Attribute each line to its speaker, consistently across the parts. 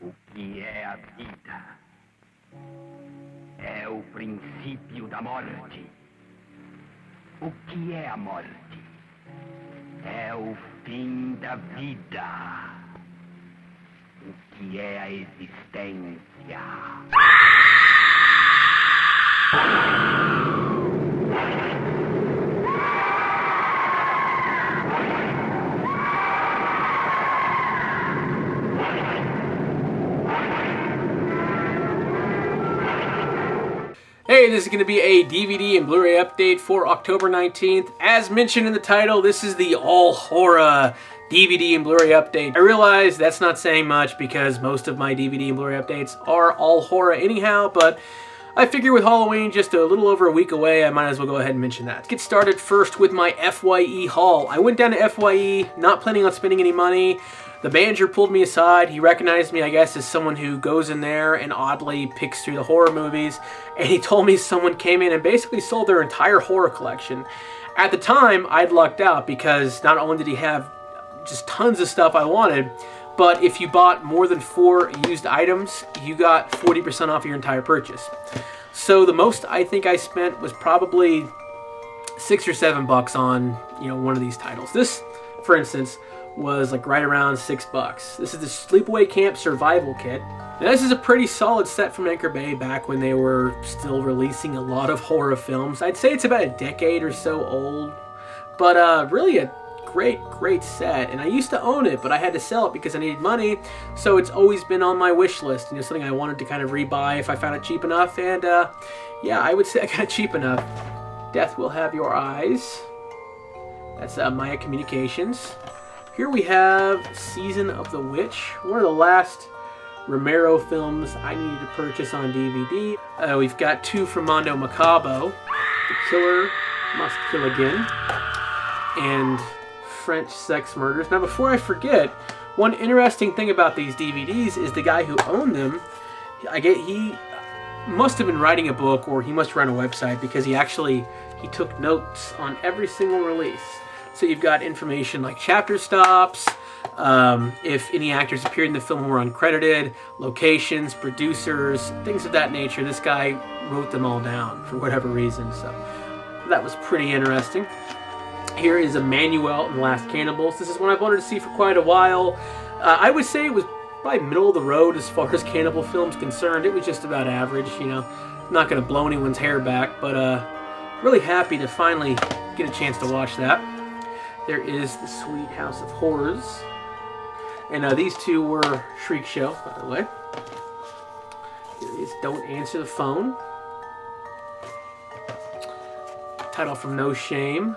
Speaker 1: O que é a vida? É o princípio da morte. O que é a morte? É o fim da vida. O que é a existência?
Speaker 2: Hey, this is going to be a DVD and Blu-ray update for October 19th. As mentioned in the title, this is the all-horror DVD and Blu-ray update. I realize that's not saying much because most of my DVD and Blu-ray updates are all horror anyhow, but I figure with Halloween just a little over a week away, I might as well go ahead and mention that. Let's get started first with my FYE haul. I went down to FYE, not planning on spending any money. The manager pulled me aside. He recognized me, I guess, as someone who goes in there and oddly picks through the horror movies. And he told me someone came in and basically sold their entire horror collection. At the time, I'd lucked out because not only did he have just tons of stuff I wanted, but if you bought more than 4 used items, you got 40% off your entire purchase. So the most I think I spent was probably $6 or $7 on, one of these titles. This, for instance, was like right around $6. This is the Sleepaway Camp Survival Kit. Now this is a pretty solid set from Anchor Bay back when they were still releasing a lot of horror films. I'd say it's about a decade or so old, but really a great set. And I used to own it, but I had to sell it because I needed money, so it's always been on my wish list. Something I wanted to kind of rebuy if I found it cheap enough, and yeah, I would say I got it cheap enough. Death Will Have Your Eyes. That's Maya Communications. Here we have Season of the Witch, one of the last Romero films I needed to purchase on DVD. We've got 2 from Mondo Macabo, The Killer Must Kill Again, and French Sex Murders. Now before I forget, one interesting thing about these DVDs is the guy who owned them, he must have been writing a book or he must run a website because he took notes on every single release. So you've got information like chapter stops, if any actors appeared in the film who were uncredited, locations, producers, things of that nature. This guy wrote them all down for whatever reason, so that was pretty interesting. Here is Emmanuel and the Last Cannibals. This is one I've wanted to see for quite a while. I would say it was probably middle of the road as far as cannibal films concerned. It was just about average, Not going to blow anyone's hair back, but really happy to finally get a chance to watch that. There is The Sweet House of Horrors. And these 2 were Shriek Show, by the way. Here is Don't Answer the Phone. Title from No Shame.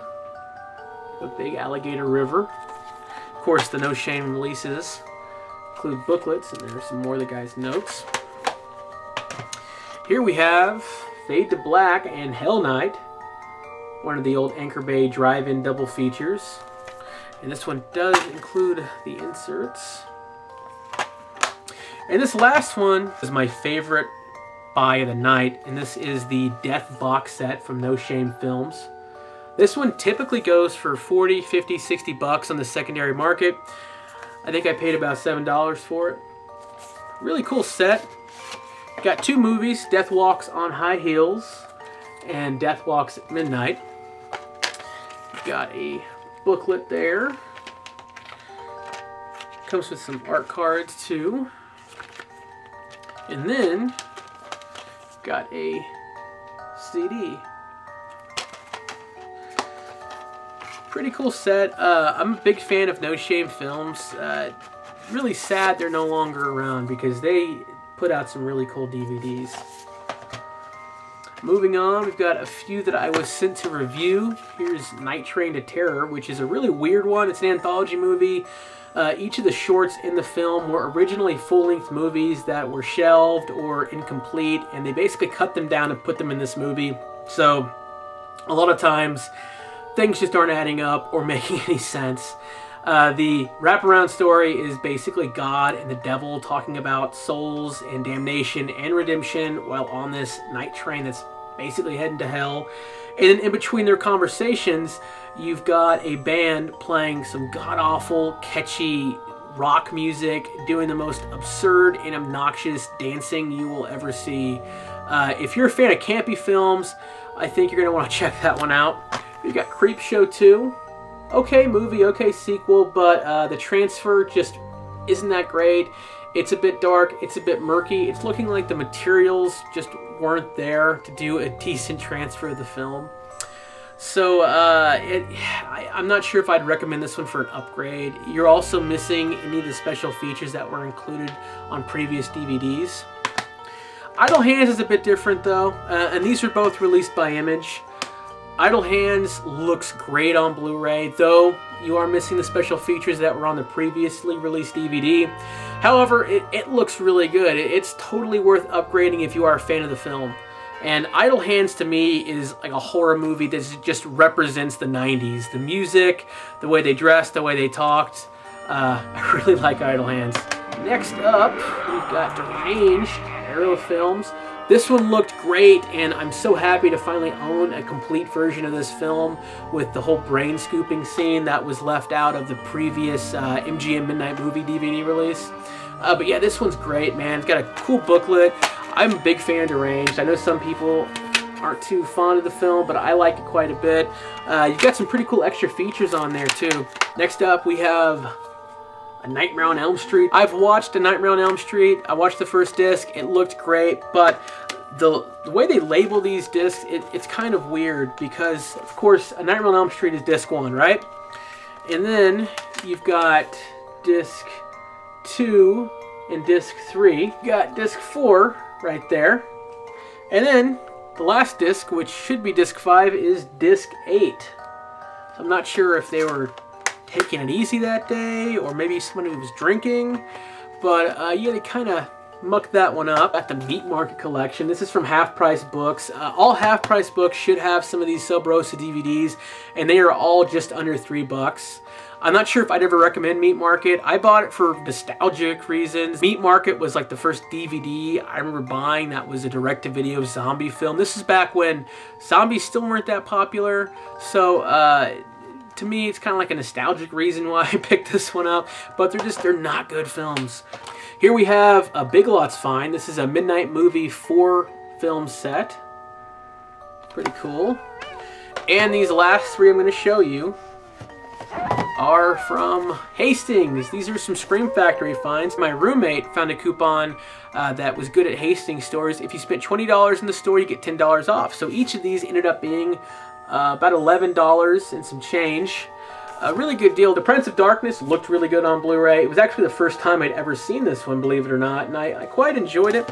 Speaker 2: The Big Alligator River. Of course, the No Shame releases include booklets, and there's some more of the guy's notes. Here we have Fade to Black and Hell Night, one of the old Anchor Bay drive-in double features. And this one does include the inserts. And this last one is my favorite buy of the night, and this is the Death box set from No Shame Films. This one typically goes for $40, $50, $60 on the secondary market. I think I paid about $7 for it. Really cool set. Got 2 movies, Death Walks on High Heels and Death Walks at Midnight. Got a booklet there. Comes with some art cards too. And then got a CD. Pretty cool set. I'm a big fan of No Shame Films. Really sad they're no longer around because they put out some really cool DVDs. Moving on, we've got a few that I was sent to review. Here's Night Train to Terror, which is a really weird one. It's an anthology movie. Each of the shorts in the film were originally full-length movies that were shelved or incomplete, and they basically cut them down and put them in this movie. So a lot of times things just aren't adding up or making any sense. The wraparound story is basically God and the devil talking about souls and damnation and redemption while on this night train that's basically heading to hell. And then in between their conversations, you've got a band playing some god-awful, catchy rock music, doing the most absurd and obnoxious dancing you will ever see. If you're a fan of campy films, I think you're going to want to check that one out. You got Creepshow 2. Okay movie, okay sequel, but the transfer just isn't that great. It's a bit dark, it's a bit murky. It's looking like the materials just weren't there to do a decent transfer of the film. So I'm not sure if I'd recommend this one for an upgrade. You're also missing any of the special features that were included on previous DVDs. Idle Hands is a bit different though, and these are both released by Image. Idle Hands looks great on Blu-ray, though you are missing the special features that were on the previously released DVD. However, it looks really good. It's totally worth upgrading if you are a fan of the film. And Idle Hands to me is like a horror movie that just represents the 90s. The music, the way they dressed, the way they talked. I really like Idle Hands. Next up, we've got Deranged, Arrow Films. This one looked great, and I'm so happy to finally own a complete version of this film with the whole brain scooping scene that was left out of the previous MGM Midnight Movie DVD release. But yeah, this one's great, man. It's got a cool booklet. I'm a big fan of Deranged. I know some people aren't too fond of the film, but I like it quite a bit. You've got some pretty cool extra features on there, too. Next up, we have A Nightmare on Elm Street. I've watched A Nightmare on Elm Street. I watched the first disc. It looked great, but the way they label these discs, it's kind of weird because, of course, A Nightmare on Elm Street is disc 1, right? And then you've got disc 2 and disc 3. You got disc 4 right there. And then the last disc, which should be disc 5, is disc 8. So I'm not sure if they were taking it easy that day or maybe somebody was drinking. But yeah, they kind of mucked that one up. At the Meat Market collection. This is from Half Price Books. All Half Price Books should have some of these Sub Rosa DVDs, and they are all just under $3. I'm not sure if I'd ever recommend Meat Market. I bought it for nostalgic reasons. Meat Market was like the first DVD I remember buying that was a direct-to-video zombie film. This is back when zombies still weren't that popular, so to me it's kind of like a nostalgic reason why I picked this one up, but they're not good films. Here we have a Big Lots find. This is a Midnight Movie 4-film set. Pretty cool. And these last three I'm going to show you are from Hastings. These are some Scream Factory finds. My roommate found a coupon that was good at Hastings stores. If you spent $20 in the store, you get $10 off. So each of these ended up being about $11 and some change. A really good deal. The Prince of Darkness looked really good on Blu-ray. It was actually the first time I'd ever seen this one, believe it or not, and I quite enjoyed it.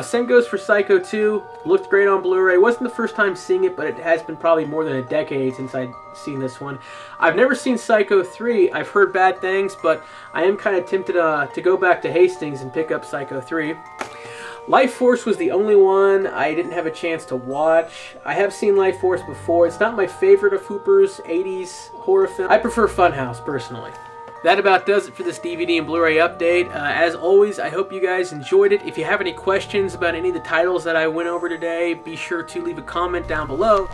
Speaker 2: Same goes for Psycho 2. Looked great on Blu-ray. Wasn't the first time seeing it, but it has been probably more than a decade since I'd seen this one. I've never seen Psycho 3. I've heard bad things, but I am kind of tempted to go back to Hastings and pick up Psycho 3. Life Force was the only one I didn't have a chance to watch. I have seen Life Force before. It's not my favorite of Hooper's 80s horror film. I prefer Funhouse, personally. That about does it for this DVD and Blu-ray update. As always, I hope you guys enjoyed it. If you have any questions about any of the titles that I went over today, be sure to leave a comment down below.